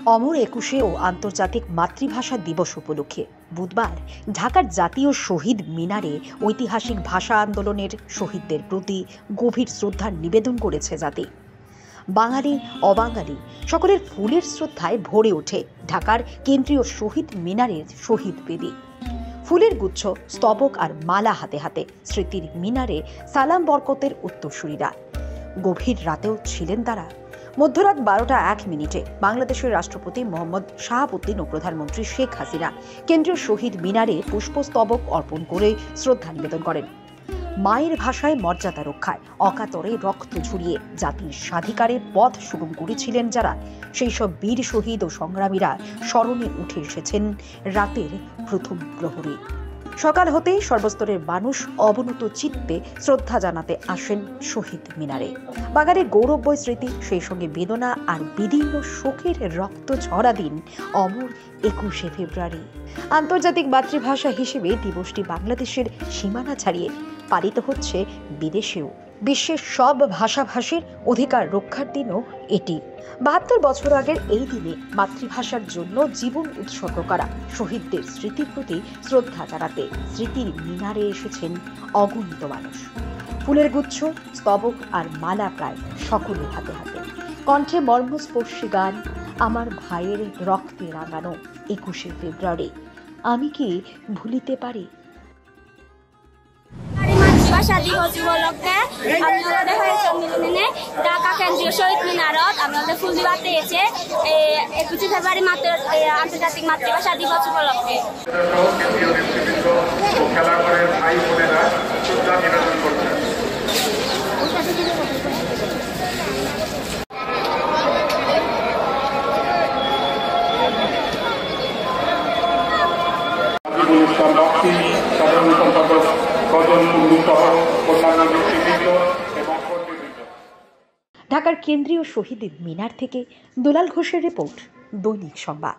অমর একুশে ও আন্তর্জাতিক মাতৃভাষা দিবস উপলক্ষে বুধবার ঢাকার জাতীয় শহীদ মিনারে ঐতিহাসিক ভাষা আন্দোলনের শহীদদের প্রতি গভীর শ্রদ্ধা নিবেদন করেছে জাতি। বাঙালি অবাঙালি সকলের ফুলের শ্রদ্ধায় ভরে ওঠে ঢাকার কেন্দ্রীয় শহীদ মিনারের শহীদ বেদি। ফুলের গুচ্ছ, স্তবক আর মালা হাতে হাতে স্মৃতির মিনারে সালাম বরকতের উত্তরসূরিরা। গভীর রাতেও ছিলেন তারা। মধ্যরাত 12:01 বাংলাদেশের রাষ্ট্রপতি মোহাম্মদ শাহাবুদ্দিন ও প্রধানমন্ত্রী শেখ হাসিনা কেন্দ্রীয় শহীদ মিনারে পুষ্পস্তবক অর্পণ করে শ্রদ্ধা নিবেদন করেন। মায়ের ভাষায় মর্যাদা রক্ষায় অকাতরে রক্ত ঝরিয়ে জাতির স্বাধিকারের পথ সুগম করেছিলেন যারা, সেই সব বীর শহীদ ও সংগ্রামীরা স্মরণে উঠে এসেছেন রাতের প্রথম প্রহরে। সকাল হতেই সর্বস্তরের মানুষ অবনত চিত্তে শ্রদ্ধা জানাতে আসেন শহীদ মিনারে। বাঙালির গৌরবময় স্মৃতি, সেই সঙ্গে বেদনা আর বিদীর্ণ শোকের রক্ত ঝরা দিন অমর 21শে ফেব্রুয়ারি। আন্তর্জাতিক মাতৃভাষা হিসেবে দিবসটি বাংলাদেশের সীমানা ছাড়িয়ে পালিত হচ্ছে বিদেশেও। বিশ্বের সব ভাষাভাষীর অধিকার রক্ষার দিনও এটি। 72 বছর আগের এই দিনে মাতৃভাষার জন্য জীবন উৎসর্গ করা শহীদদের স্মৃতির প্রতি শ্রদ্ধা জানাতে স্মৃতির মিনারে এসেছেন অগণিত মানুষ। ফুলের গুচ্ছ, স্তবক আর মালা প্রায় সকলের হাতে হাতে। কণ্ঠে মর্মস্পর্শী গান, আমার ভাইয়ের রক্তে রাঙানো 21শে ফেব্রুয়ারি আমি কি ভুলিতে পারি। ভাষা দিবস উপলক্ষে আপনাদের হয়েছে মিলনে ঢাকা কেন্দ্রীয় শহীদ মিনারত আপনাদের ফুল দিবাতে এসে 21শে ফেব্রুয়ারি আন্তর্জাতিক মাতৃভাষা দিবস উপলক্ষে ঢাকার কেন্দ্রীয় শহীদ মিনার থেকে দুলাল ঘোষের রিপোর্ট, দৈনিক সংবাদ।